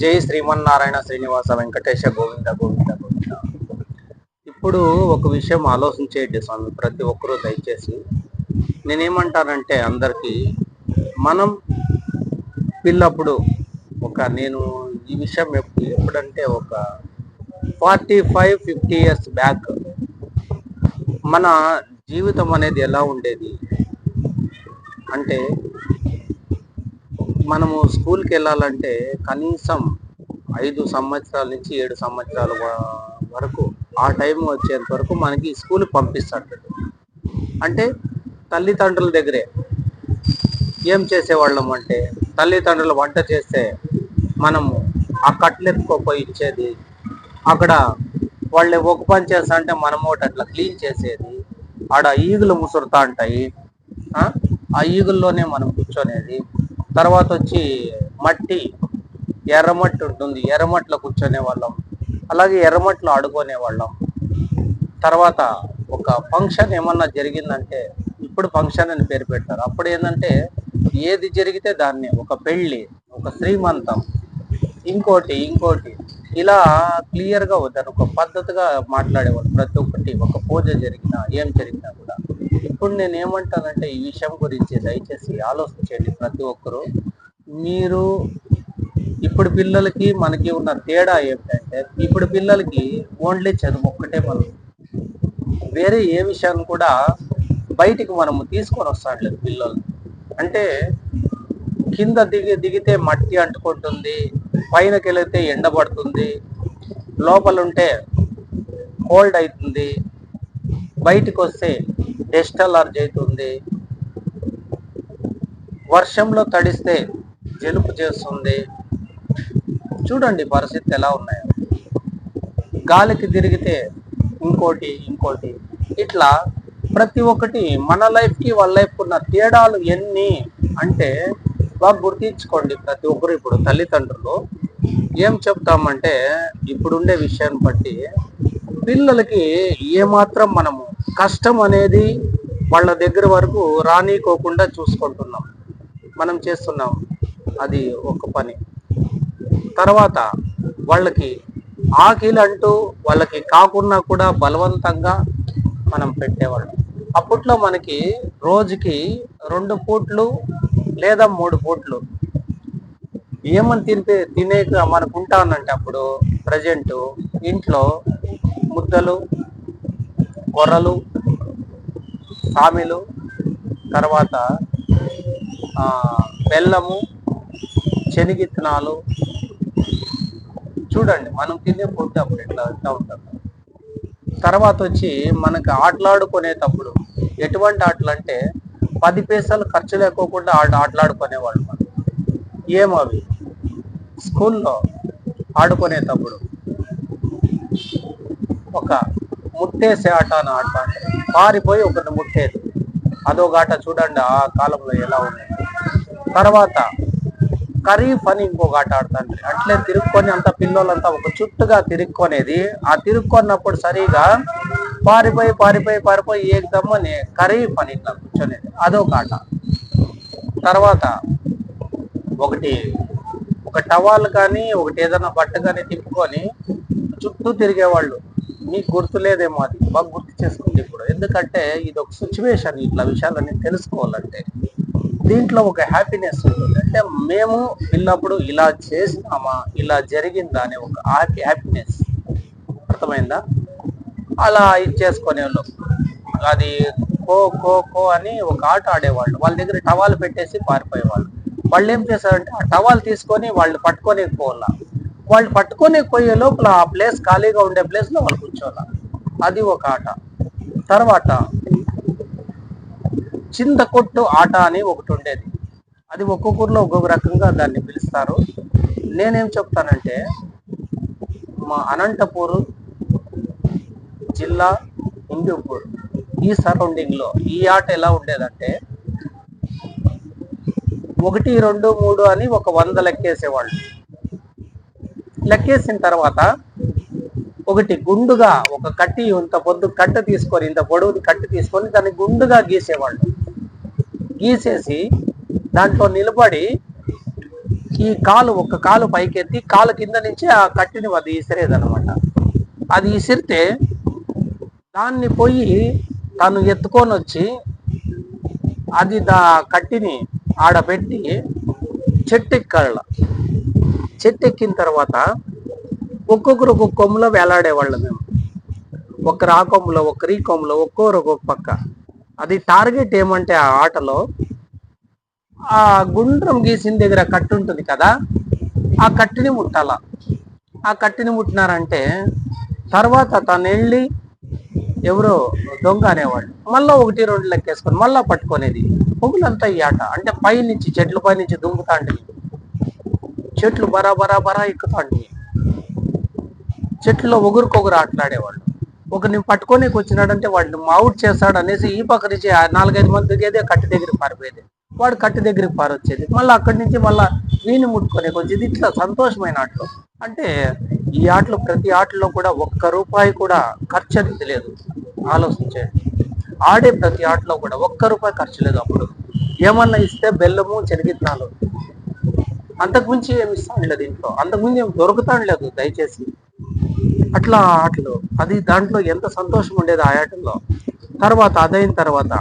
జై శ్రీమన్నారాయణ శ్రీనివాస వెంకటేశ గోవింద గోవింద గోవింద. ఇప్పుడు ఒక విషయం ఆలోచించేయండి స్వామి, ప్రతి ఒక్కరూ దయచేసి. నేనేమంటానంటే అందరికీ, మనం పిల్లప్పుడు నేను ఈ విషయం ఎప్పుడంటే ఒక 45-50 ఇయర్స్ బ్యాక్ మన జీవితం అనేది ఎలా ఉండేది అంటే, మనము స్కూల్కి వెళ్ళాలంటే కనీసం 5 సంవత్సరాల నుంచి 7 సంవత్సరాల వరకు, ఆ టైం వచ్చేంత వరకు మనకి స్కూల్కి పంపిస్తాడు. అంటే తల్లిదండ్రుల దగ్గరే ఏం చేసేవాళ్ళం అంటే, తల్లిదండ్రులు వంట చేస్తే మనము ఆ కట్లు ఎత్తుకోపోయి ఇచ్చేది, అక్కడ వాళ్ళు ఒక పని చేస్తా అంటే మనము అట్లా క్లీన్ చేసేది, ఆడ ఈగులు ముసురుతా ఉంటాయి, ఆ ఈగుల్లోనే మనం కూర్చొనేది. తర్వాత వచ్చి మట్టి, ఎర్రమట్టి ఉంటుంది, ఎర్రమట్టిలో కూర్చొనే వాళ్ళం, అలాగే ఎర్రమట్టిలో ఆడుకునే వాళ్ళం. తర్వాత ఒక ఫంక్షన్ ఏమన్నా జరిగిందంటే, ఇప్పుడు ఫంక్షన్ అని పేరు పెట్టారు, అప్పుడు ఏంటంటే ఏది జరిగితే దాన్ని, ఒక పెళ్ళి, ఒక శ్రీమంతం, ఇంకోటి ఇలా క్లియర్గా వద్దారు, ఒక పద్ధతిగా మాట్లాడేవాళ్ళు. ప్రతి ఒక్కటి, ఒక పూజ జరిగినా ఏం జరిగినా కూడా. ఇప్పుడు నేను ఏమంటానంటే, ఈ విషయం గురించి దయచేసి ఆలోచించండి ప్రతి ఒక్కరూ. మీరు ఇప్పుడు పిల్లలకి మనకి ఉన్న తేడా ఏమిటంటే, ఇప్పుడు పిల్లలకి ఓన్లీ చదువు ఒక్కటే. మనం వేరే ఏ విషయాన్ని కూడా బయటికి మనము తీసుకొని వస్తాంలేదు పిల్లలు. అంటే కింద దిగితే మట్టి అంటుకుంటుంది, పైనకి వెళితే ఎండబడుతుంది, లోపలుంటే కోల్డ్ అవుతుంది, బయటికి వస్తే డస్ట్ అలర్జీ అవుతుంది, వర్షంలో తడిస్తే జలుబు చేస్తుంది. చూడండి పరిస్థితి ఎలా ఉన్నాయో. గాలికి తిరిగితే ఇంకోటి, ఇట్లా ప్రతి ఒక్కటి మన లైఫ్కి వాళ్ళ లైఫ్కి ఉన్న తేడాలు ఎన్ని అంటే బాగా గుర్తించుకోండి ప్రతి ఒక్కరు. ఇప్పుడు తల్లిదండ్రులు ఏం చెప్తామంటే, ఇప్పుడుండే విషయాన్ని బట్టి పిల్లలకి ఏమాత్రం మనము కష్టం అనేది వాళ్ళ దగ్గర వరకు రానికోకుండా చూసుకుంటున్నాం, మనం చేస్తున్నాం. అది ఒక పని. తర్వాత వాళ్ళకి ఆకలి అంటూ వాళ్ళకి కాకున్నా కూడా బలవంతంగా మనం పెట్టేవాళ్ళం. అప్పట్లో మనకి రోజుకి 2 పూట్లు లేదా 3 పూట్లు ఏమని తినేక మనకు ఉంటానంటే, అప్పుడు ప్రజెంట్ ఇంట్లో ముద్దలు, కొర్రలు, సామిలు, తర్వాత బెల్లము, శనగిత్తనాలు. చూడండి మనం తినే ఫుడ్ అప్పుడు ఎట్లా ఉంటుంది. తర్వాత వచ్చి మనకు ఆటలాడుకునేటప్పుడు ఎటువంటి ఆటలు అంటే, 10 పైసలు ఖర్చు లేకోకుండా ఆటలాడుకునేవాళ్ళు మనం. ఏమవి స్కూల్లో ఆడుకునేటప్పుడు ఒక ముట్టేసే ఆట అని ఆడతాను, పారిపోయి ఒకరిని ముట్టేది, అదొక ఆట. చూడండి ఆ కాలంలో ఎలా ఉంది. తర్వాత ఖరీఫ్ అని ఇంకొక ఆట ఆడతాను, అట్లే తిరుక్కొని అంత పిల్లలంతా ఒక చుట్టుగా తిరుక్కొనేది. ఆ తిరుక్కొన్నప్పుడు సరిగా పారిపోయి ఏకదమ్మని ఖరీఫ్ అని ఇట్లా కూర్చొనేది, అదొక ఆట. తర్వాత ఒక టవాల్ కానీ ఒకటి ఏదైనా బట్ట కానీ తిప్పుకొని చుట్టూ తిరిగేవాళ్ళు. మీకు గుర్తులేదేమో, అది బాగా గుర్తు చేసుకోండి ఇప్పుడు. ఎందుకంటే ఇది ఒక సిచ్యువేషన్, ఇట్లా విషయాలన్నీ తెలుసుకోవాలంటే దీంట్లో ఒక హ్యాపీనెస్ ఉంటుంది. అంటే మేము పిల్లప్పుడు ఇలా చేసినామా, ఇలా జరిగిందా అనే ఒక హ్యాపీనెస్, అర్థమైందా? అలా ఇచ్చేసుకునే వాళ్ళు. అది ఖో ఖో ఖో అని ఒక ఆట ఆడేవాళ్ళు. వాళ్ళ దగ్గర టవాల్ పెట్టేసి పారిపోయేవాళ్ళు. వాళ్ళు ఏం చేశారంటే, ఆ టవాల్ తీసుకొని వాళ్ళు పట్టుకొని పోవాల. వాళ్ళు పట్టుకొని పోయే లోపల ఆ ప్లేస్ ఖాళీగా ఉండే ప్లేస్లో వాళ్ళు కూర్చోవాల. అది ఒక ఆట. తర్వాత చింతకొట్టు ఆట అని ఒకటి ఉండేది. అది ఒక్కొక్కరిలో ఒక్కొక్క రకంగా దాన్ని పిలుస్తారు. నేనేం చెప్తానంటే, మా అనంతపూర్ జిల్లా హిందూపూర్ ఈ సరౌండింగ్లో ఈ ఆట ఎలా ఉండేదంటే, 1, 2, 3 అని ఒక 100 లెక్కేసేవాళ్ళు. లెక్కేసిన తర్వాత ఒకటి గుండుగా ఒక కట్టి, ఇంత పొద్దు కట్ట తీసుకొని, ఇంత పొడవుది కట్టి తీసుకొని దాన్ని గుండుగా గీసేవాళ్ళు. గీసేసి దాంట్లో నిలబడి ఈ కాలు ఒక కాలు పైకెత్తి కాలు కింద నుంచి ఆ కట్టిని అది ఇసిరేదనమాట. అది ఇసిరితే దాన్ని పోయి తను ఎత్తుకొని వచ్చి అది కట్టిని ఆడబెట్టి చెట్టు ఎక్కాల. చెట్టు ఎక్కిన తర్వాత ఒక్కొక్కరు ఒక్కొక్క కొమ్ములో వేలాడేవాళ్ళు మేము. ఒకరు ఆ కొమ్ములో, ఒకరు ఈ కొమ్ములో, ఒక్కొక్కరు ఒక్కొక్క పక్క. అది టార్గెట్ ఏమంటే ఆ ఆటలో ఆ గుండ్రం గీసిన దగ్గర కట్టు ఉంటుంది కదా, ఆ కట్టిని ముట్టాల. ఆ కట్టిని ముట్టినారంటే తర్వాత తను వెళ్ళి ఎవరో దొంగ అనేవాళ్ళు మళ్ళా 1, 2 లెక్కేసుకొని మళ్ళా పట్టుకునేది. పొగులంతా ఈ ఆట. అంటే పైనుంచి చెట్ల పైనుంచి దుంకుతాంటివి, చెట్లు బరా ఎక్కుతాంటివి, చెట్లలో ఒకరికొకరు ఆటలాడేవాళ్ళు. ఒకరిని పట్టుకోనికి వచ్చినాడంటే వాడిని అవుట్ చేస్తాడు అనేసి ఈ పక్క నుంచి 4, 5 మంది దిగేదే కట్టి దగ్గరికి పారిపోయేది. వాడు కట్టి దగ్గరికి పారొచ్చేది. మళ్ళీ అక్కడి నుంచి మళ్ళీ వీని ముట్టుకొనేకి వచ్చేది. ఇట్లా సంతోషమైన ఆటలు. అంటే ఈ ఆటలు ప్రతి ఆటలో కూడా ₹1 కూడా ఖర్చు అనేది లేదు. ఆలోచించండి. ఆడే ప్రతి ఆటలో కూడా ₹1 ఖర్చు లేదు. అప్పుడు ఏమన్నా ఇస్తే బెల్లము, శనగిత్తనాలు, అంతకుమించి ఏమి ఇస్తాను దీంట్లో. అంతకుముందు ఏమి దొరుకుతాను లేదు దయచేసి. అట్లా ఆటలు అది దాంట్లో ఎంత సంతోషం ఉండేది ఆ ఆటల్లో. తర్వాత అదైన తర్వాత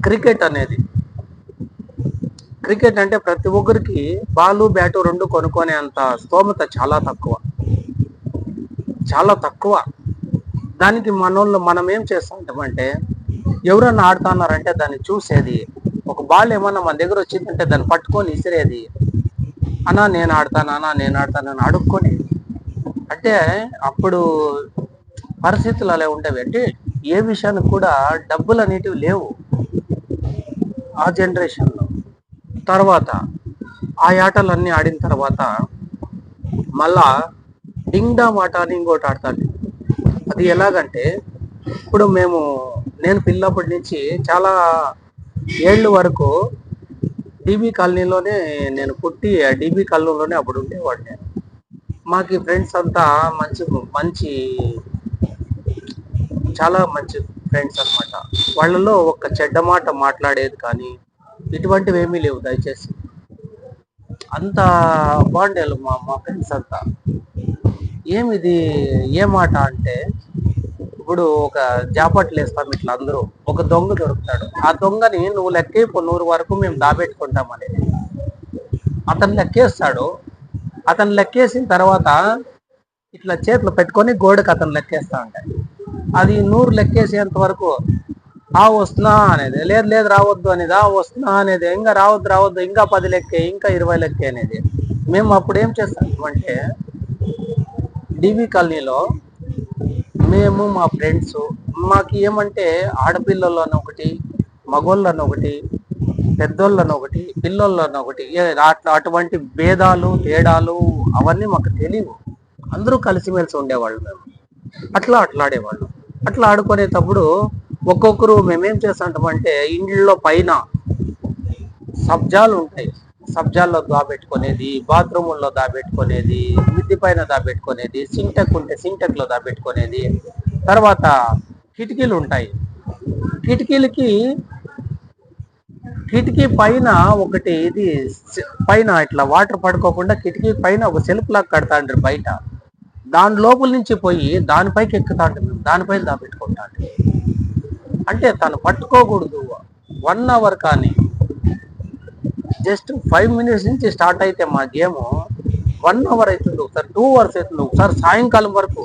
క్రికెట్ అనేది. క్రికెట్ అంటే ప్రతి ఒక్కరికి బాలు బ్యాటు 2 కొనుక్కునే అంత స్తోమత చాలా తక్కువ, చాలా తక్కువ. దానికి మనం ఏం చేస్తూ ఉంటామంటే ఎవరన్నా ఆడుతున్నారంటే దాన్ని చూసేది. ఒక బాల్ ఏమన్నా మన దగ్గర వచ్చిందంటే దాన్ని పట్టుకొని ఇసిరేది. అన్నా నేను ఆడతానని అడుక్కొని. అంటే అప్పుడు పరిస్థితులు అలా ఉండేవి. అంటే ఏ విషయానికి కూడా డబ్బులు అనేటివి లేవు ఆ జనరేషన్లో. తర్వాత ఆ ఆటలన్నీ ఆడిన తర్వాత మళ్ళా డింగ్ డామ్ ఆట అని ఇంకోటి ఆడతాను. అది ఎలాగంటే ఇప్పుడు నేను పిల్లప్పటి నుంచి చాలా ఏళ్ళు వరకు డీబీ కాలనీలోనే నేను పుట్టి, డీబీ కాలనీలోనే అప్పుడు ఉండేవాడిని. మాకు ఫ్రెండ్స్ అంతా మంచి మంచి చాలా మంచి ఫ్రెండ్స్ అనమాట. వాళ్ళలో ఒక్క చెడ్డ మాట మాట్లాడేది కానీ ఇటువంటివి ఏమీ లేవు దయచేసి. అంత బాగుండేది మా ఫ్రెండ్స్ అంతా. ఏమిది ఏ మాట అంటే ఇప్పుడు ఒక జాపట్లు వేస్తాం ఇట్లా అందరూ. ఒక దొంగ దొరుకుతాడు. ఆ దొంగని నువ్వు లెక్కేపు 100 వరకు మేము దాబెట్టుకుంటాం అనేది. అతను లెక్కేస్తాడు. అతను లెక్కేసిన తర్వాత ఇట్లా చేతులు పెట్టుకొని గోడకు అతను లెక్కేస్తా ఉంటాయి. అది 100 లెక్కేసేంత వరకు వస్తున్నా అనేది, లేదు రావద్దు అనేది, వస్తున్నా అనేది, ఇంకా రావద్దు ఇంకా 10 లెక్కే, ఇంకా 20 లెక్కే అనేది. మేము అప్పుడు ఏం చేస్తామంటే డీబీ కాలనీలో మేము మా ఫ్రెండ్స్ మాకు ఏమంటే ఆడపిల్లలను ఒకటి, మగోళ్ళను ఒకటి, పెద్దోళ్ళను ఒకటి, పిల్లోళ్ళను ఒకటి, అటువంటి భేదాలు తేడాలు అవన్నీ మాకు తెలియవు. అందరూ కలిసిమెలిసి ఉండేవాళ్ళు. మేము అట్లా ఆడేవాళ్ళం. అట్లా ఆడుకునేటప్పుడు ఒక్కొక్కరు మేమేం చేస్తాంటామంటే ఇండ్లలో పైన సబ్జాలు ఉంటాయి, సబ్జాల్లో దాబెట్టుకునేది, బాత్రూముల్లో దాబెట్టుకునేది, మిద్ది పైన దాబెట్టుకునేది, సింటెక్ ఉంటే సింటెక్ లో దాబెట్టుకునేది. తర్వాత కిటికీలు ఉంటాయి. కిటికీ పైన ఒకటి ఇది పైన ఇట్లా వాటర్ పడుకోకుండా కిటికీ పైన ఒక సెల్ఫ్ లాక్ కడతాండ్రు బయట. దాని లోపల నుంచి పోయి దానిపైకి ఎక్కుతాంటే మేము దానిపైన దాబెట్టుకుంటా. అంటే తను పట్టుకోకూడదు. 1 అవర్ కానీ జస్ట్ 5 మినిట్స్ నుంచి స్టార్ట్ అయితే మా గేమ్ 1 అవర్ అవుతుంది, ఒకసారి 2 అవర్స్ అవుతుంది, ఒకసారి సాయంకాలం వరకు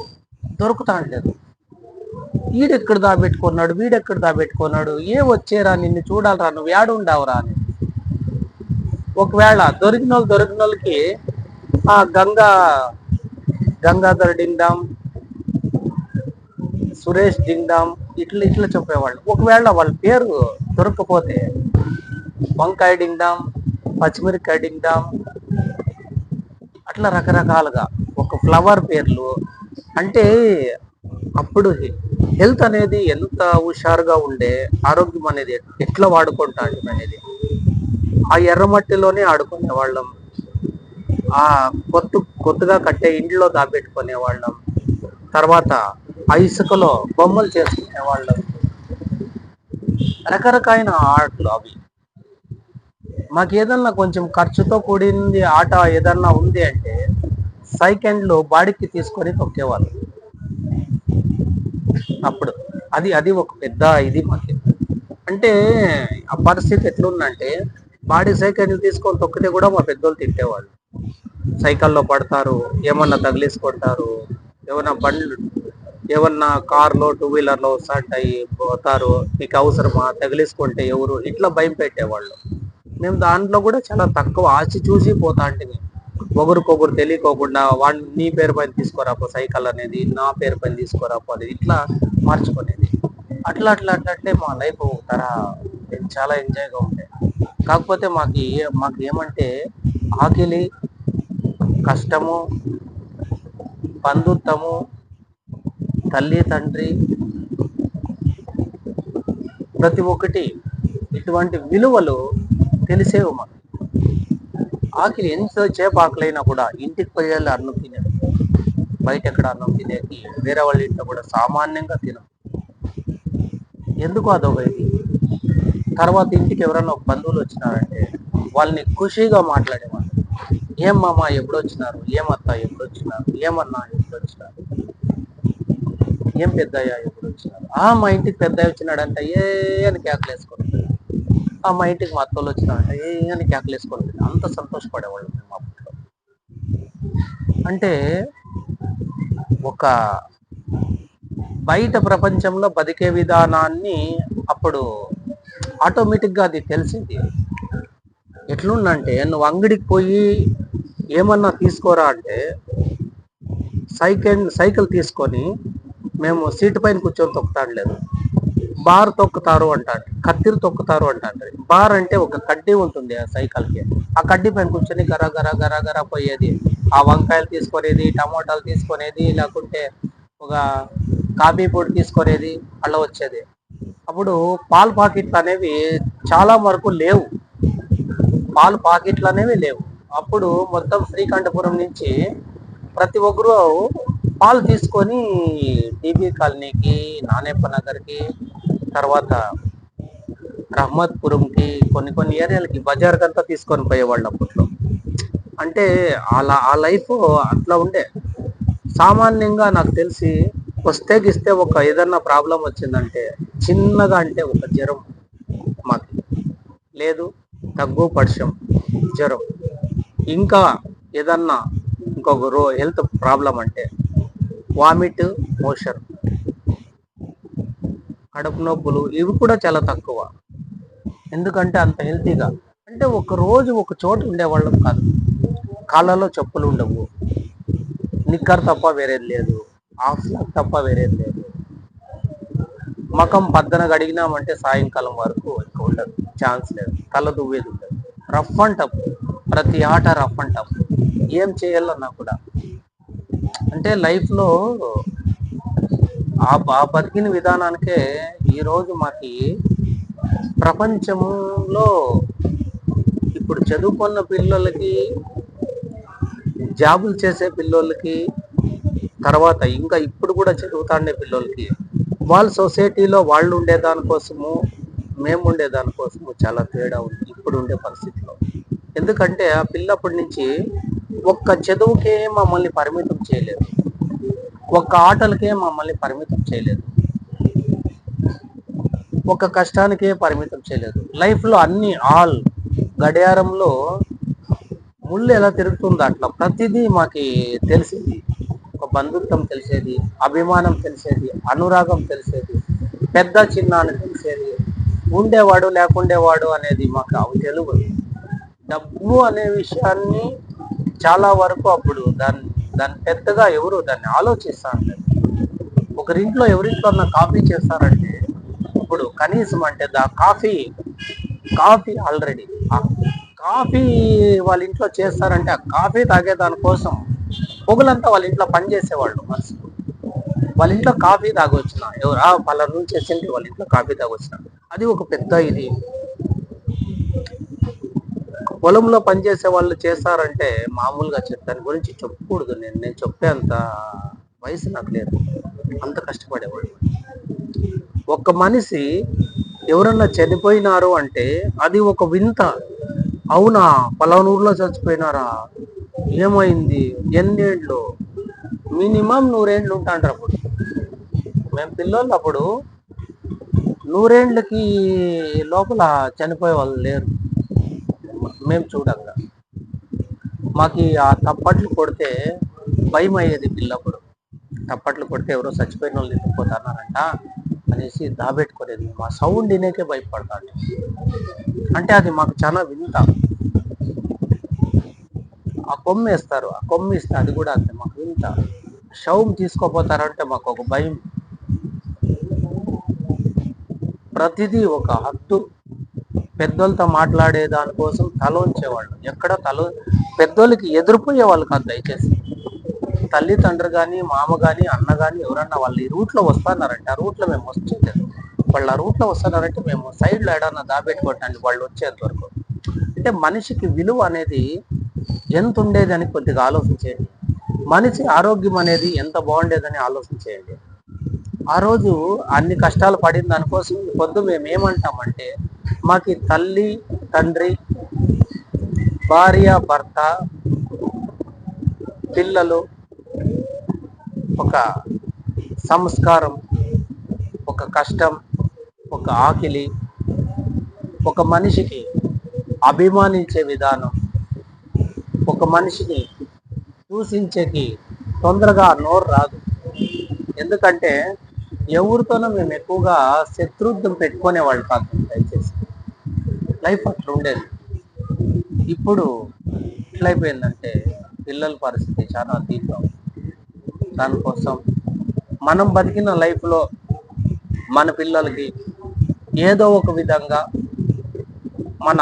దొరుకుతా ఉండలేదు. వీడెక్కడ దాబెట్టుకున్నాడు, వచ్చేరా నిన్ను చూడాలరా, నువ్వు ఏడుండావురా అని. ఒకవేళ దొరికిన వాళ్ళకి ఆ గంగాధర్ డింగ్డామ్, సురేష్ డింగ్డామ్ ఇట్లా చెప్పేవాళ్ళు. ఒకవేళ వాళ్ళ పేరు దొరకకపోతే వంకాయ డింగ్డామ్, పచ్చిమిరకాయ డింగ్డామ్, అట్లా రకరకాలుగా ఒక ఫ్లవర్ పేర్లు. అంటే అప్పుడు హెల్త్ అనేది ఎంత హుషారుగా ఉండే, ఆరోగ్యం అనేది ఎట్లా వాడుకుంటాం అనేది. ఆ ఎర్రమట్టిలోనే ఆడుకునే వాళ్ళం. ఆ కొత్తగా కట్టే ఇంట్లో దాబెట్టుకునే వాళ్ళం. తర్వాత ఆ ఇసుకలో బొమ్మలు చేసుకునే వాళ్ళం. రకరకాల ఆటలు అవి. మాకు ఏదన్నా కొంచెం ఖర్చుతో కూడింది ఆట ఏదన్నా ఉంది అంటే సైకిళ్ళు బాడికి తీసుకొని తొక్కేవాళ్ళు. అప్పుడు అది అది ఒక పెద్ద ఇది మాకు. అంటే ఆ పరిస్థితి ఎట్లుందంటే బాడీ సైకిల్ తీసుకొని తొక్కితే కూడా మా పెద్దోళ్ళు తిట్టేవాళ్ళు. సైకిల్లో పడతారు, ఏమన్నా తగిలేసుకుంటారు, ఏమన్నా బండ్లు ఏమన్నా కార్లో టూ వీలర్లో వస్తాంటాయి పోతారు, మీకు అవసరమా తగిలేసుకుంటే ఎవరు ఇట్లా భయం పెట్టేవాళ్ళు. మేము దాంట్లో కూడా చాలా తక్కువ ఆచి చూసి పోతా అంటే ఒకరికొకరు తెలియకోకుండా వాళ్ళు నీ పేరు పైన తీసుకోరాపో సైకిల్ అనేది, నా పేరు పైన తీసుకోరాపో అనేది ఇట్లా మార్చుకునేది. అట్లా అట్లా అట్లా అంటే మా లైఫ్ తరహా చాలా ఎంజాయ్గా ఉంటాయి. కాకపోతే మాకు ఏమంటే ఆకలి, కష్టము, బంధుత్వము, తల్లి తండ్రి ప్రతి ఒక్కటి ఇటువంటి విలువలు తెలిసేవి మాకు. ఆకలి ఎంతసేపు ఆకలైనా కూడా ఇంటికి పోయేళ్ళు అన్నం తినేది, బయట ఎక్కడ అన్నం తినేది వేరే వాళ్ళ ఇంట్లో కూడా సామాన్యంగా తినం. ఎందుకు అదొక ఇది. తర్వాత ఇంటికి ఎవరైనా బంధువులు వచ్చినారంటే వాళ్ళని ఖుషీగా మాట్లాడేవాళ్ళు. ఏం మామ ఎప్పుడు వచ్చినారు, ఏమత్త ఎప్పుడు వచ్చినారు, ఏమన్నా ఎప్పుడు వచ్చినారు, ఏం పెద్దయ్య ఎప్పుడు వచ్చినారు, మా ఇంటికి పెద్దయ్య వచ్చినాడంట ఏ అని కేకలేసుకొని, మా ఇంటికి మా అత్తలు వచ్చినారంట ఏ అని కేకలేసుకొని అంత సంతోషపడేవాళ్ళు మేము అప్పట్లో. అంటే ఒక బయట ప్రపంచంలో బతికే విధానాన్ని అప్పుడు ఆటోమేటిక్గా అది తెలిసింది. ఎట్లుందంటే నువ్వు అంగడికి పోయి ఏమన్నా తీసుకోరా అంటే సైకిల్ తీసుకొని మేము సీటు పైన కూర్చొని తొక్కుతాడు లేదు, బార్ తొక్కుతారు అంటారు, కత్తిరి తొక్కుతారు అంటారు. బార్ అంటే ఒక కడ్డీ ఉంటుంది ఆ సైకిల్కి, ఆ కడ్డీ పైన కూర్చొని గర గర గర గర పోయేది, ఆ వంకాయలు తీసుకునేది, టమోటాలు తీసుకునేది, లేకుంటే ఒక కాఫీ పొడి తీసుకునేది అలా వచ్చేది. అప్పుడు పాల ప్యాకెట్లు అనేవి చాలా వరకు లేవు, పాలు ప్యాకెట్లు అనేవి లేవు. అప్పుడు మొత్తం శ్రీకంఠపురం నుంచి ప్రతి ఒక్కరు పాలు తీసుకొని టీబీ కాలనీకి, నానేప్ప నగర్కి, తర్వాత రహ్మత్పురంకి, కొన్ని ఏరియాలకి బజార్కి అంతా తీసుకొని పోయేవాళ్ళు అప్పట్లో. అంటే ఆ లైఫ్ అట్లా ఉండే. సామాన్యంగా నాకు తెలిసి వస్తే గిస్తే ఒక ఏదన్నా ప్రాబ్లం వచ్చిందంటే చిన్నగా అంటే ఒక జ్వరం మాకు లేదు, దగ్గు పడిశం జ్వరం, ఇంకా ఏదన్నా ఇంకొక హెల్త్ ప్రాబ్లం అంటే వామిట్, మోషన్, కడుపు నొప్పులు ఇవి కూడా చాలా తక్కువ. ఎందుకంటే అంత హెల్తీగా అంటే ఒక రోజు ఒక చోట ఉండేవాళ్ళం కాదు. కాళ్ళలో చెప్పులు ఉండవు, నిక్కర్ తప్ప వేరేది లేదు, హాఫ్ లాక్ తప్ప వేరేది లేదు. మకం పద్దన గడిగినామంటే సాయంకాలం వరకు ఇంకా ఉండదు, ఛాన్స్ లేదు, తల దువ్వేది ఉండదు. రఫ్ అండ్ టఫ్, ప్రతి ఆట రఫ్ అండ్ టఫ్. ఏం చేయాలన్నా కూడా అంటే లైఫ్లో ఆ బతికిన విధానానికే ఈరోజు మాకి ప్రపంచంలో ఇప్పుడు చదువుకున్న పిల్లలకి, జాబులు చేసే పిల్లలకి, తర్వాత ఇంకా ఇప్పుడు కూడా చదువుతాండే పిల్లలకి వాళ్ళ సొసైటీలో వాళ్ళు ఉండే దానికోసము మేము ఉండే దానికోసము చాలా తేడా ఉంది ఇప్పుడు ఉండే పరిస్థితిలో. ఎందుకంటే ఆ పిల్లప్పటి నుంచి ఒక్క చదువుకే మమ్మల్ని పరిమితం చేయలేదు, ఒక్క ఆటలకే మమ్మల్ని పరిమితం చేయలేదు, ఒక కష్టానికే పరిమితం చేయలేదు. లైఫ్లో అన్ని ఆల్ గడియారంలో ముళ్ళు ఎలా తిరుగుతుందో అట్లా ప్రతిదీ మాకి తెలిసేది. ఒక బంధుత్వం తెలిసేది, అభిమానం తెలిసేది, అనురాగం తెలిసేది, పెద్ద చిన్న అని తెలిసేది, ఉండేవాడు లేకుండేవాడు అనేది మాకు అవి తెలుగు. డబ్బు అనే విషయాన్ని చాలా వరకు అప్పుడు దాన్ని పెద్దగా ఎవరు దాన్ని ఆలోచిస్తా ఉంటారు. ఒకరింట్లో ఎవరింట్లో కాఫీ చేస్తారంటే ఇప్పుడు కనీసం అంటే కాఫీ ఆల్రెడీ కాఫీ వాళ్ళ ఇంట్లో చేస్తారంటే ఆ కాఫీ తాగే దానికోసం పొగులంతా వాళ్ళ ఇంట్లో పనిచేసేవాళ్ళు మనసు. వాళ్ళ ఇంట్లో కాఫీ తాగొచ్చిన ఎవరు వాళ్ళ నుంచి చేసింది వాళ్ళ ఇంట్లో కాఫీ తాగొచ్చిన అది ఒక పెద్ద ఇది. పొలంలో పనిచేసే వాళ్ళు చేస్తారంటే మామూలుగా దాని గురించి చెప్పకూడదు, నేను చెప్పే అంత వయసు నాకు లేదు, అంత కష్టపడేవాళ్ళు. ఒక్క మనిషి ఎవరన్నా చనిపోయినారు అంటే అది ఒక వింత, అవునా, పలానా ఊర్లో చచ్చిపోయినారా, ఏమైంది, ఎన్నేళ్ళు, మినిమం 100 ఏళ్ళు ఉంటాండ్రు అప్పుడు. మేము పిల్లోళ్ళు అప్పుడు 100 ఏళ్ళకి లోపల చనిపోయే వాళ్ళు లేరు మేము చూడంగా. మాకు ఆ తప్పట్లు కొడితే భయం అయ్యేది పిల్లప్పుడు. తప్పట్లు కొడితే ఎవరో చచ్చిపోయిన వాళ్ళు ఎత్తుకుపోతున్నారంట అనేసి దాబెట్టుకునేది. మా సౌండ్ వినేకే భయపడతాను. అంటే అది మాకు చాలా వింత. ఆ కొమ్ము వేస్తారు, ఆ కొమ్ము ఇస్తే అది కూడా అంతే మాకు వింత. శవం తీసుకోపోతారంటే మాకు ఒక భయం. ప్రతిదీ ఒక హద్దు. పెద్దోళ్ళతో మాట్లాడే దానికోసం తల ఉంచేవాళ్ళు. ఎక్కడ పెద్దోళ్ళకి ఎదురుపోయే వాళ్ళు కాదు దయచేసి. తల్లి తండ్రి కానీ, మామ కానీ, అన్న కానీ ఎవరన్నా వాళ్ళు ఈ రూట్లో వస్తున్నారంటే ఆ రూట్లో మేము వచ్చేది. వాళ్ళు ఆ రూట్లో వస్తున్నారంటే మేము సైడ్లో ఏడన్నా దాబెట్టుకోవటానికి వాళ్ళు వచ్చేంత వరకు. అంటే మనిషికి విలువ అనేది ఎంత ఉండేదని కొద్దిగా ఆలోచించేయండి. మనిషి ఆరోగ్యం అనేది ఎంత బాగుండేదని ఆలోచించేయండి. ఆ రోజు అన్ని కష్టాలు పడిన దానికోసం పొద్దు మేము ఏమంటామంటే, మాకి తల్లి, తండ్రి, భార్య, భర్త, పిల్లలు, ఒక సంస్కారం, ఒక కష్టం, ఒక ఆకిలి, ఒక మనిషికి అభిమానించే విధానం, ఒక మనిషిని దూషించేకి తొందరగా నోరు రాదు. ఎందుకంటే ఎవరితోనూ మేము ఎక్కువగా శత్రుత్వం పెట్టుకునేవాళ్ళు కాదు దయచేసి. లైఫ్ అట్లా ఉండేది. ఇప్పుడు ఎట్లయిపోయిందంటే పిల్లల పరిస్థితి చాలా దీంట్లో. దానికోసం మనం బతికిన లైఫ్లో మన పిల్లలకి ఏదో ఒక విధంగా మన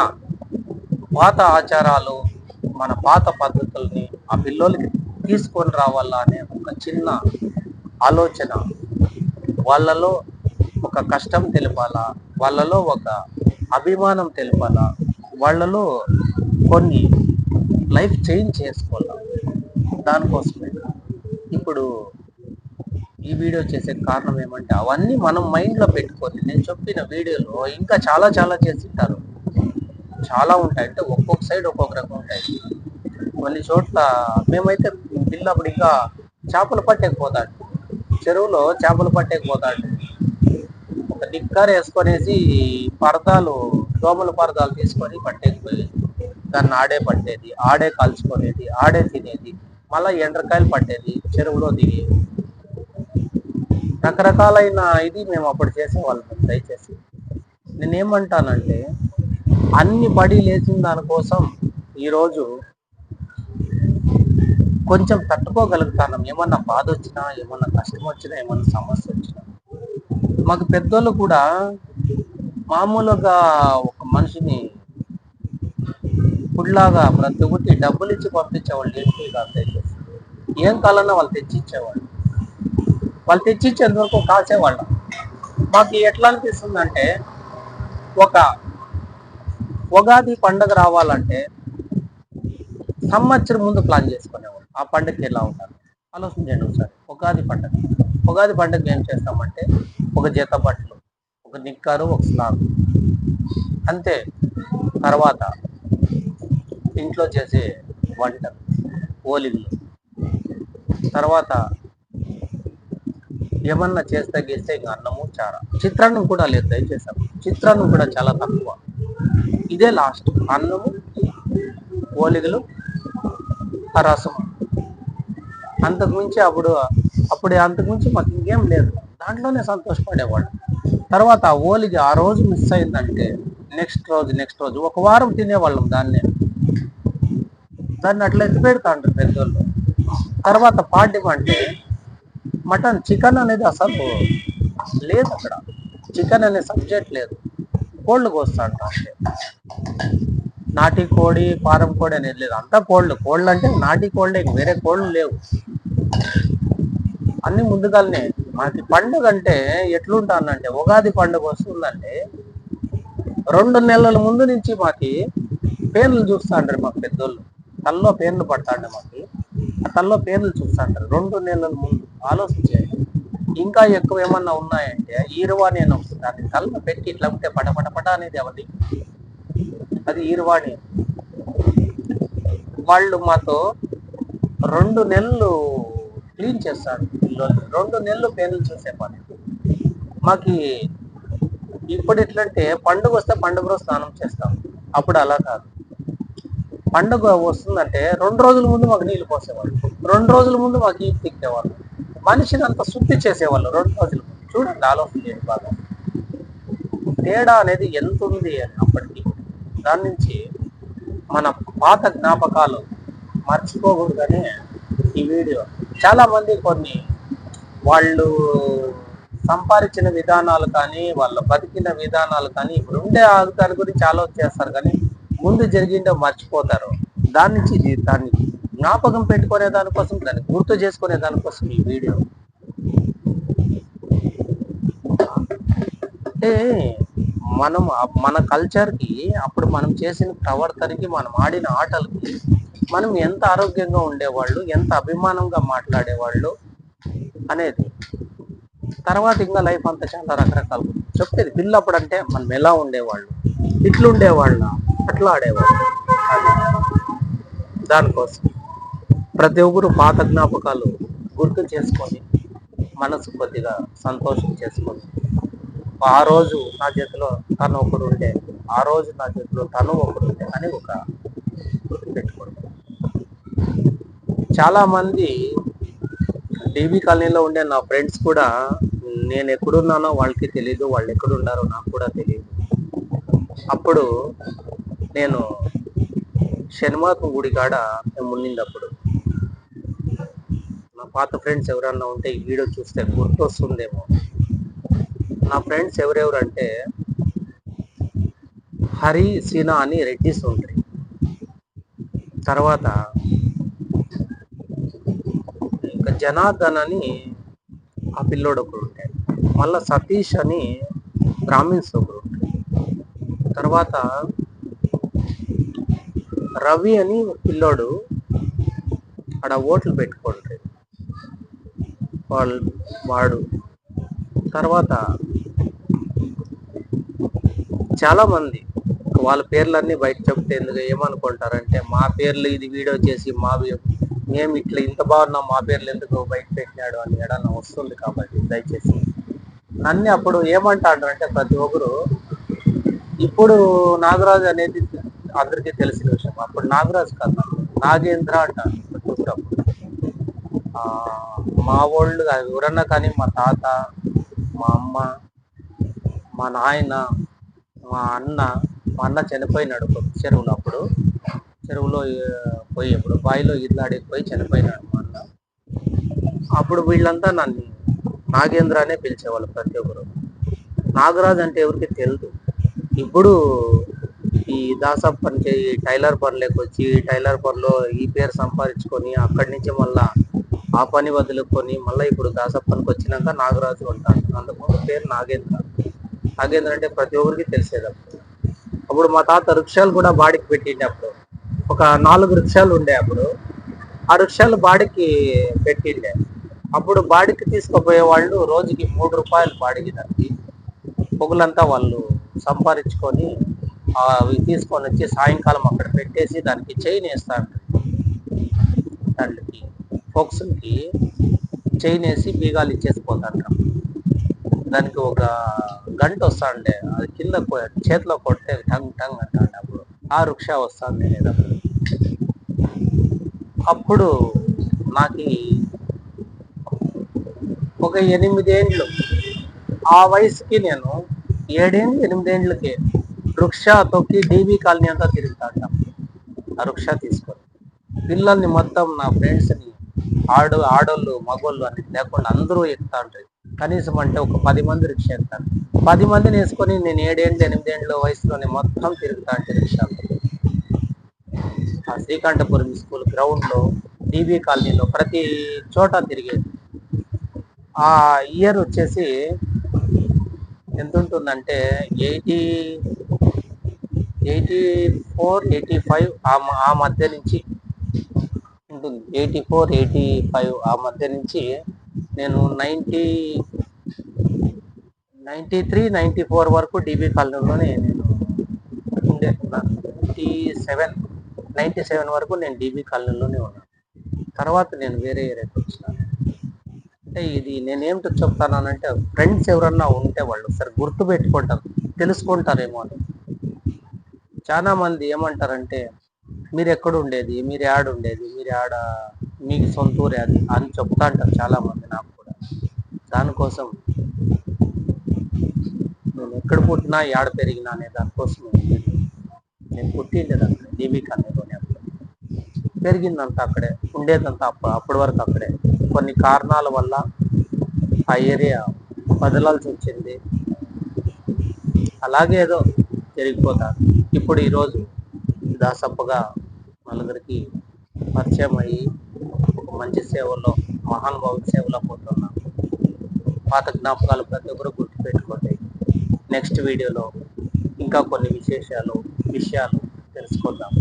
పాత ఆచారాలు, మన పాత పద్ధతుల్ని ఆ పిల్లోలకి తీసుకొని రావాలా అనే ఒక చిన్న ఆలోచన. వాళ్ళలో ఒక కష్టం తెలపాలా, వాళ్ళలో ఒక అభిమానం తెలపాలా, వాళ్ళలో కొన్ని లైఫ్ చేంజ్ చేసుకోవాలా. దానికోసమే ఇప్పుడు ఈ వీడియో చేసే కారణం ఏమంటే, అవన్నీ మనం మైండ్లో పెట్టుకొని నేను చెప్పిన వీడియోలో ఇంకా చాలా చాలా చేసింటారు. చాలా ఉంటాయి. అంటే ఒక్కొక్క సైడ్ ఒక్కొక్క రకం ఉంటాయి. కొన్ని చోట్ల మేమైతే పిల్లప్పుడు ఇంకా చేపలు పట్టేకపోతాడు, చెరువులో చేపలు పట్టేకపోతాడు. ఒక నిక్కర్ వేసుకొనేసి పరదాలు, దోమల పరదాలు తీసుకొని పట్టేకపోయి దాన్ని ఆడే పట్టేది, ఆడే కాల్చుకునేది, ఆడే తినేది, మళ్ళీ ఎండ్రకాయలు పట్టేది, చెరువులో దిగి రకరకాలైన ఇది మేము అప్పుడు చేసేవాళ్ళం. దయచేసి నేనేమంటానంటే, అన్ని పడి లేచిన దానికోసం ఈరోజు కొంచెం తట్టుకోగలుగుతాను. ఏమన్నా బాధ వచ్చినా, ఏమన్నా కష్టం వచ్చినా, ఏమన్నా సమస్య వచ్చినా. మాకు పెద్దోళ్ళు కూడా మామూలుగా ఒక మనిషిని ఫుడ్లాగా బ్రతుకుట్టి డబ్బులు ఇచ్చి పంపించేవాళ్ళు ఏంటి కాదు దయచేసి. ఏం కావాలన్నా వాళ్ళు తెచ్చిచ్చేవాళ్ళు. వాళ్ళు తెచ్చిచ్చేంత వరకు కాసేవాళ్ళం. మాకు ఎట్లా అనిపిస్తుందంటే, ఒక ఉగాది పండుగ రావాలంటే సంవత్సరం ముందు ప్లాన్ చేసుకునేవాళ్ళు. ఆ పండుగకి ఎలా ఉంటారు ఆలోచించండి ఒకసారి. ఉగాది పండుగ ఏం చేస్తామంటే, ఒక జత బట్టలు, ఒక నిక్కరు, ఒక స్లాబ్, అంతే. తర్వాత ఇంట్లో చేసే వంటలు, ఓలిగులు, తర్వాత ఏమన్నా చేస్తే గీస్తే ఇంకా అన్నము, చార. చిత్రాన్నం కూడా లేదు దయచేసాము. చిత్రాన్నం కూడా చాలా తక్కువ. ఇదే లాస్ట్. అన్నము, ఓలిగలు, ఆ రసం. అంతకుమించి అంతకుమించి మాకు ఇంకేం లేదు. దాంట్లోనే సంతోషపడేవాడు. తర్వాత ఓలిగి ఆ రోజు మిస్ అయిందంటే నెక్స్ట్ రోజు ఒక వారం తినేవాళ్ళం దాన్ని అట్లా ఎత్తి పెడతాంటారు పెద్దోళ్ళు. తర్వాత పాడ్యం అంటే మటన్, చికెన్ అనేది అసలు లేదు అక్కడ. చికెన్ అనే సబ్జెక్ట్ లేదు. కోళ్ళు కోస్తాంట అంటే నాటి కోడి, ఫారం కోడి అనేది లేదు. అంతా కోళ్ళు అంటే నాటి కోళ్ళే, వేరే కోళ్ళు లేవు. అన్ని ముందుగానే. మనకి పండుగ అంటే ఎట్లుంటానంటే, ఉగాది పండుగ వస్తుందంటే 2 నెలల ముందు నుంచి మాకి పేర్లు చూస్తాంటారు మాకు పెద్దోళ్ళు. తల్లో పేర్లు పడతాండే మాకి. ఆ తల్లో పేర్లు చూస్తాంటారు 2 నెలల ముందు. ఆలోచించేయండి. ఇంకా ఎక్కువ ఏమన్నా ఉన్నాయంటే ఈరువాణి అని వస్తుంది. అది తల్ల పెట్టి ఇట్లా ఉంటే పటపటపట అనేది అవది, అది ఈరువాణి. వాళ్ళు మాతో 2 నెలలు క్లీన్ చేస్తారు పిల్లల్ని. 2 నెలలు పేర్లు చూసే పని. మాకి ఇప్పుడు ఎట్లంటే పండుగ వస్తే పండుగ రోజు స్నానం చేస్తాం. అప్పుడు అలా కాదు. పండుగ వస్తుందంటే 2 రోజుల ముందు మాకు నీళ్ళు పోసేవాళ్ళు. 2 రోజుల ముందు మాకు ఈపు తిక్కేవాళ్ళు. మనిషిని అంత శుద్ధి చేసేవాళ్ళు 2 రోజుల ముందు. చూడండి, ఆలోచన చేయండి బాగా. తేడా అనేది ఎంత ఉంది అని అప్పటికి. దాని నుంచి మన పాత జ్ఞాపకాలు మర్చిపోకూడదనే ఈ వీడియో. చాలా మంది కొన్ని వాళ్ళు సంపాదించిన విధానాలు కానీ, వాళ్ళ బతికిన విధానాలు కానీ, ఇప్పుడు ఉండే దాని గురించి ఆలోచిస్తారు కానీ ముందు జరిగిందో మర్చిపోతారు. దాని నుంచి దాన్ని జ్ఞాపకం పెట్టుకునే దానికోసం, దాన్ని గుర్తు చేసుకునే దానికోసం ఈ వీడియో. అంటే మనం మన కల్చర్కి, అప్పుడు మనం చేసిన ప్రవర్తనకి, మనం ఆడిన ఆటలకి మనం ఎంత ఆరోగ్యంగా ఉండేవాళ్ళు, ఎంత అభిమానంగా మాట్లాడేవాళ్ళు అనేది. తర్వాత ఇంకా లైఫ్ అంతా చాలా రకరకాలు చెప్పేది. పిల్లప్పుడు అంటే మనం ఎలా ఉండేవాళ్ళు, ఇట్లుండేవాళ్ళ, అట్లా ఆడేవాళ్ళు. దానికోసం ప్రతి ఒక్కరు పాత జ్ఞాపకాలు గుర్తు చేసుకొని మనసు కొద్దిగా సంతోషం చేసుకొని, ఆ రోజు నా చేతిలో తను ఒకడు ఉండే, ఆ రోజు నా చేతిలో తను ఒకడు ఉండే అని ఒక గుర్తు పెట్టుకోండి. చాలా మంది డీబీ కాలనీలో ఉండే నా ఫ్రెండ్స్ కూడా నేను ఎక్కడున్నానో వాళ్ళకి తెలియదు, వాళ్ళు ఎక్కడున్నారో నాకు కూడా తెలియదు. అప్పుడు నేను శనిమాతం గుడి కాడ ఉన్నిందప్పుడు. నా పాత ఫ్రెండ్స్ ఎవరన్నా ఉంటే ఈ వీడియో చూస్తే గుర్తొస్తుందేమో. నా ఫ్రెండ్స్ ఎవరెవరంటే హరి, సీనా అని రెడ్డిస్ ఉంటాయి. తర్వాత ఇంకా జనార్దన్ అని ఆ పిల్లోడు ఒకడు ఉంటాడు. మళ్ళా సతీష్ అని బ్రాహ్మిన్స్ ఒకడు ఉంటాడు. తర్వాత రవి అని పిల్లోడు ఆడ ఓట్లు పెట్టుకుంటాడు వాడు. తర్వాత చాలా మంది వాళ్ళ పేర్లన్నీ బయట చెప్తే ఎందుకు ఏమనుకుంటారంటే, మా పేర్లు ఇది వీడియో చేసి మేము ఇట్లా ఇంత బాగున్నాం, మా పేర్లు ఎందుకు బయట పెట్టినాడు అని ఏడన్నా వస్తుంది. కాబట్టి దయచేసి నన్ను అప్పుడు ఏమంటాడు అంటే ప్రతి ఒక్కరు, ఇప్పుడు నాగరాజు అనేది అందరికీ తెలిసిన విషయం. అప్పుడు నాగరాజు కాదు, నాగేంద్ర అంటారు. మా వాళ్ళు ఎవరన్నా కానీ, మా తాత, మా అమ్మ, మా నాయన, మా అన్న చనిపోయినాడు చెరువులో. అప్పుడు చెరువులో పోయి ఎప్పుడు బావిలో ఇల్లాడిపోయి చనిపోయినాడు మా అన్న. అప్పుడు వీళ్ళంతా నన్ను నాగేంద్ర అనే పిలిచేవాళ్ళు ప్రతి ఒక్కరు. నాగరాజు అంటే ఎవరికి తెలియదు. ఇప్పుడు ఈ దాసప్ పనికి, టైలర్ పనులకు వచ్చి టైలర్ పనిలో ఈ పేరు సంపాదించుకొని అక్కడి నుంచి మళ్ళా ఆ పని వదులుకొని మళ్ళీ ఇప్పుడు దాసప్ పనికి వచ్చినాక నాగరాజు ఉంటాను. అంతకుముందు పేరు నాగేంద్ర. నాగేంద్ర అంటే ప్రతి ఒక్కరికి తెలిసేది. అప్పుడు మా తాత వృక్షాలు కూడా బాడికి పెట్టిండే. ఒక 4 వృక్షాలు ఉండే. అప్పుడు ఆ వృక్షాలు బాడికి పెట్టిండే. అప్పుడు బాడికి తీసుకుపోయే వాళ్ళు రోజుకి 3 రూపాయలు బాడికి దానికి. పొగులంతా వాళ్ళు సంపాదించుకొని అవి తీసుకొని వచ్చి సాయంకాలం అక్కడ పెట్టేసి దానికి చైన్ వేస్తారు. దానికి ఫోక్స్కి చైన్ వేసి బీగాలు ఇచ్చేసిపోతారు. దానికి ఒక గంట వస్తాండే, అది కింద చేతిలో కొడితే టంగ్ టంగ్ అంటాండే. అప్పుడు ఆ వృక్ష వస్తుంది అనేటప్పుడు. అప్పుడు నాకు ఒక 8 ఏండ్లు, ఆ వయసుకి నేను 7 ఏళ్ళు 8 ఏండ్లకి వృక్ష తొక్కి డీబీ కాలనీ అంతా తిరుగుతాంట. ఆ వృక్ష తీసుకొని పిల్లల్ని మొత్తం నా ఫ్రెండ్స్ని ఆడోళ్ళు మగోళ్ళు అని లేకుండా అందరూ ఎక్కుతా ఉంటారు. కనీసం అంటే ఒక 10 మంది రిక్షా ఎక్కుతారు. 10 మందిని వేసుకొని నేను 7 ఏళ్ళు 8 ఏళ్ళ వయసులోనే మొత్తం తిరుగుతా అంటే రిక్షాలు. ఆ శ్రీకంఠపురం స్కూల్ గ్రౌండ్లో, డీబీ కాలనీలో ప్రతి చోట తిరిగేది. ఆ ఇయర్ వచ్చేసి ఎంత ఉంటుందంటే 84, 85 ఆ మధ్య నుంచి ఉంటుంది. 84, 85 ఆ మధ్య నుంచి నేను 93, 94 వరకు డీబీ కాలనీలోనే నేను ఉండే. 97 97 వరకు నేను డీబీ కాలనీలోనే ఉన్నాను. తర్వాత నేను వేరే ఏరియాకి వచ్చినాను. అంటే ఇది నేనేమిటో చెప్తానంటే, ఫ్రెండ్స్ ఎవరన్నా ఉంటే వాళ్ళు ఒకసారి గుర్తు పెట్టుకుంటారు, తెలుసుకుంటారేమో అని. చాలా మంది ఏమంటారంటే, మీరు ఎక్కడ ఉండేది, మీరు యాడ ఉండేది, మీరు యాడ, మీకు సొంత ఊరు అది అని చెప్తా అంటారు చాలా మంది నాకు కూడా. దానికోసం నేను ఎక్కడ పుట్టినా యాడ పెరిగినా అనే దానికోసం నేను పుట్టిండేది అక్కడే డీబీ కాలనీలోనే, అప్పుడు పెరిగిందంతా అక్కడే, ఉండేదంతా అప్పటి వరకు అక్కడే. కొన్ని కారణాల వల్ల ఆ ఏరియా వదలాల్సి వచ్చింది. అలాగే ఏదో జరిగిపోతారు. ఇప్పుడు ఈరోజు దాసప్పగా నలుగురికి పరిచయం అయ్యి ఒక మంచి సేవలో, మహానుభావుల సేవలో పోతున్నాం. పాత జ్ఞాపకాలు ప్రతి ఒక్కరు గుర్తుపెట్టుకోండి. నెక్స్ట్ వీడియోలో ఇంకా కొన్ని విషయాలు తెలుసుకుందాం.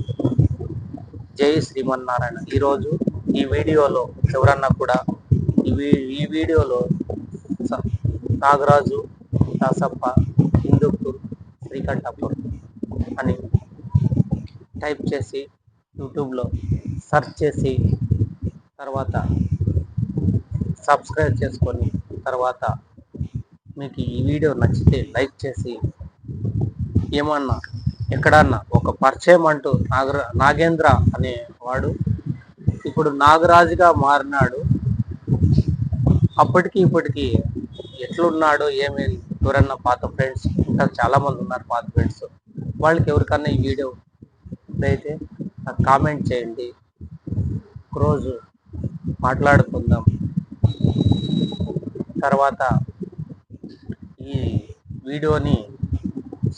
జై శ్రీమన్నారాయణ. ఈరోజు ఈ వీడియోలో ఎవరన్నా కూడా ఈ వీడియోలో నాగరాజు, దాసప్ప, హిందూపూర్, శ్రీకంఠపూర్ అని టైప్ చేసి యూట్యూబ్లో సెర్చ్ చేసి తర్వాత సబ్స్క్రైబ్ చేసుకొని, తర్వాత మీకు ఈ వీడియో నచ్చితే లైక్ చేసి, ఏమన్నా ఎక్కడన్నా ఒక పరిచయం అంటూ నాగేంద్ర అనేవాడు ఇప్పుడు నాగరాజుగా మారినాడు. అప్పటికి ఇప్పటికి ఎట్లున్నాడో ఏమి, ఎవరన్నా పాత ఫ్రెండ్స్ ఇంకా చాలా మంది ఉన్నారు పాత ఫ్రెండ్స్, వాళ్ళకి ఎవరికన్నా ఈ వీడియో అయితే కామెంట్ చేయండి. ఒకరోజు మాట్లాడుకుందాం. తర్వాత ఈ వీడియోని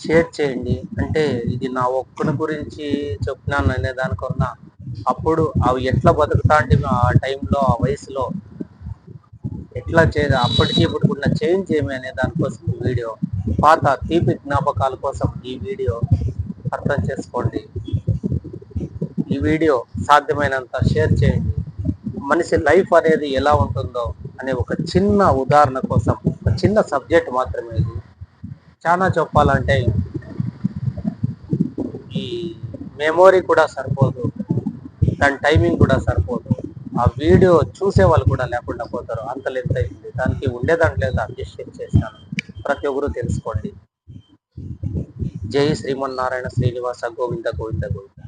షేర్ చేయండి. అంటే ఇది నా ఒక్కని గురించి చెప్పినాను అనే దానికన్నా, అప్పుడు అవి ఎట్లా బతుకుతా అంటే ఆ టైంలో, ఆ వయసులో ఎట్లా అప్పటికి ఇప్పుడు ఉన్న చేంజ్ ఏమి అనే దానికోసం ఈ వీడియో, పాత తీపి జ్ఞాపకాల కోసం ఈ వీడియో అర్థం చేసుకోండి. ఈ వీడియో సాధ్యమైనంత షేర్ చేయండి. మనిషి లైఫ్ అనేది ఎలా ఉంటుందో అనే ఒక చిన్న ఉదాహరణ కోసం, ఒక చిన్న సబ్జెక్ట్ మాత్రమే ఇది. చాలా చెప్పాలంటే ఈ మెమొరీ కూడా సరిపోదు, దాని టైమింగ్ కూడా సరిపోదు. ఆ వీడియో చూసే వాళ్ళు కూడా లేకుండా పోతారు, అంత లెంత్ అయింది. దానికి ఉండేదాంట్లో అడ్జస్ట్ చేశాను. ప్రతి ఒక్కరూ తెలుసుకోండి. జై శ్రీమన్నారాయణ శ్రీనివాస గోవింద గోవింద గోవింద.